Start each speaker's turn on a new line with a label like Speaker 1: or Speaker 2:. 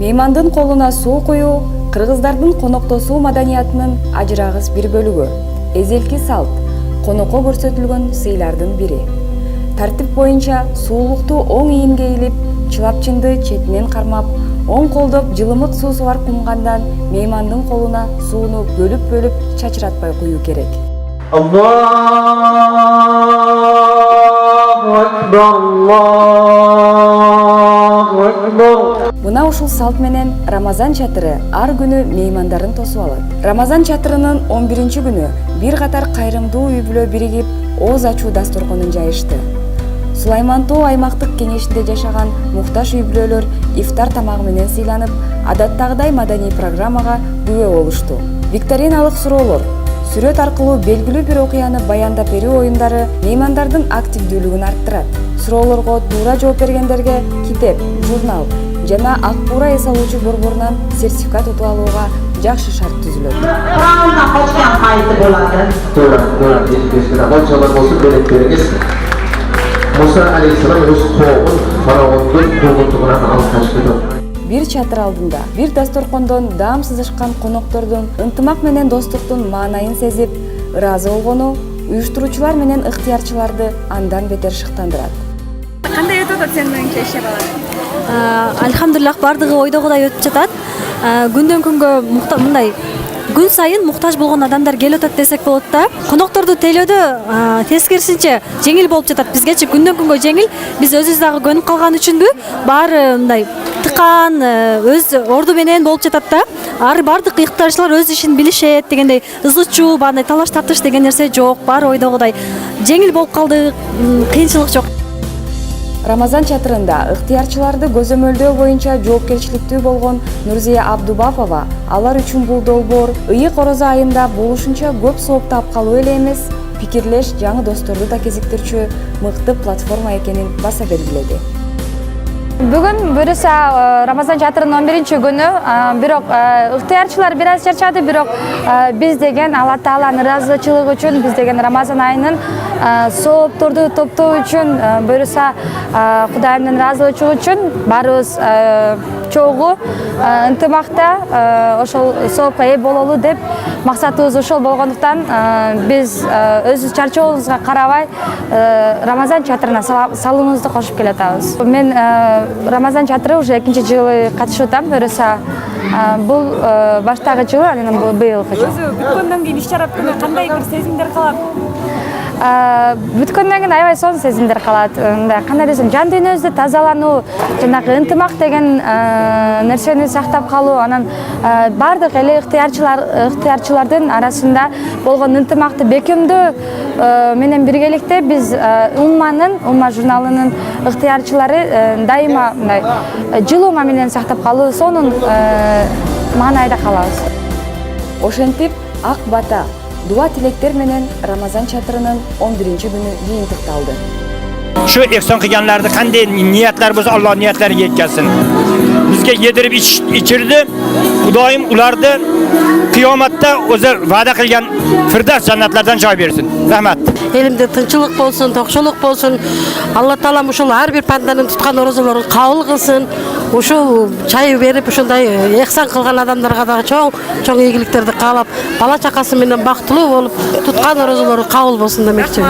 Speaker 1: Меймандын колуна суу куюу кыргыздардын коноктосуу маданиятынын ажырагыс бир бөлүгү. Эзелки салт, конокко көрсөтүлгөн сыйлардын бири. Тартип боюнча суулукту оң ийинге илип, чылапчынды четинен кармап, оң колдоп жылымык суусу бар кумгандан меймандын колуна сууну бөлүп чачыратпай куюу керек.
Speaker 2: Allahu Akbar, Allahu Akbar.
Speaker 1: Мына ушул салт менен Рамазан чатыры ар күнү меймандарын тосуп алат. Рамазан чатырынын 11-күнү бир катар кайрымдуу үй-бүлө биригип, ооз ачуу дасторконун жайышты. Сулайман Тоо аймактык кеңешинде жашаган муктаж үй-бүлөлөр ифтар тамагы менен сыйланып, адаттагыдай маданий программага күбө болушту. Викториналык суроолор, сүрөт аркылуу белгилүү бир окуяны баяндап берүү оюндары меймандардын активдүүлүгүн арттырат. Суроолорго туура жооп бергендерге китеп, журнал жана ак буура эс алуучу борборунан сертификат утуп алууга жакшы шарт түзүлөт.
Speaker 3: Кур'андан качкан кайты болот.
Speaker 2: Туура, ескерткен канчалар болсо белек бериңиз. Муса алейхиссалам өз тоогун фараондун куугунтугунан алып качты.
Speaker 1: Бир чатыр алдында, бир дасторкондон даам сызышкан коноктордун ынтымак менен достуктун маанайын сезип, ыраазы болгону уюштуруучулар менен ыктыярчыларды андан бетер шыктандырат.
Speaker 4: Кандай өтүп атат сенин оюңча иши балар?
Speaker 5: Альхамдулиллах, бардыгы ойдогудай өтүп жатат. Күндөн күнгө мындай күн сайын муктаж болгон адамдар келип атат десек болот да. Конокторду тейлөөдө тескерисинче жеңил болуп жатат. Бизгечи күндөн күнгө жеңил. Биз өзүбүз дагы көнүп калган үчүнбү? Баары мындай тыкан өз орду менен болуп жатат да. Бардык ыктыярчылар өз ишин билишет дегендей, ызы чуу, баандай талаш тартыш деген нерсе жок. Баары ойдогудай жеңил болуп калды, кыйынчылык жок.
Speaker 1: Рамазан чатырында ыктыярчыларды көзөмөлдөө боюнча жоопкерчиликтүү болгон Нурзия Абдубапова алар үчүн бул долбоор ыйык орозо айында болушунча көп сооп тапкалуу эле эмес, пикирлеш жаңы досторду да кезиктирчү мыкты платформа экенин баса белгиледи.
Speaker 4: Бүгүн буюрса Рамазан чатырынын 11-күнү, бирок ыктыярчылар бир аз чарчады, бирок биз деген Алла Тааланын ыраазычылыгы үчүн, биз деген Рамазан айынын соопторду топтоо үчүн, буюрса Кудайымдын ыраазычылыгы үчүн баарыбыз чогуу ынтымакта ошол соопко ээ бололу деп максатыбыз ошол болгондуктан биз өз чарчообузга карабай Рамазан чатырына салуубузду кошуп келатабыз. Мен Рамазан чатыры уже 2-чи жылы катышып атам, буюрса бул баштагы жылы, анан бул быйылкы жыл.
Speaker 1: Өзү бүткөндөн кийин иш чара кандай бир сезимдер калат?
Speaker 4: Бүткөндөн кийин аябай сонун сезимдер калат. Кандай десем, жан дүйнөбүздү тазалануу, жанагы ынтымак деген нерсени сактап калуу, анан бардык эле ыктыярчылардын арасында болгон ынтымакты бекемдөө менен биргеликте биз Умма журналынын ыктыярчылары дайыма мындай жылуума менен сактап калуу, сонун маанайда калабыз.
Speaker 1: Ошентип ак бата, дуа тилектер менен Рамазан чатырынын 11-күнү жыйынтыкталды.
Speaker 6: Şu ihsan kılganlarda kanday niyetler bolsa Allah niyetlerini yetkazsin. Bizge yedirip içirdi. Kudayım ulardı kıyamatda o'zi va'da qilgan Firdavs jannatlardan joy bersin. Rahmat.
Speaker 7: Elimde tınçılık bolsun, tokşuluk bolsun. Allah Taalam uşul har bir pandanın tutkan orozolorun kabul kılsın. Uşul çayı verip uşunday ihsan kılgan adamlarga da çoğ iyiliklerdi kalap, bala çakası menen baktılуу bolup tutkan orozolorun kabul bolsun demekçi.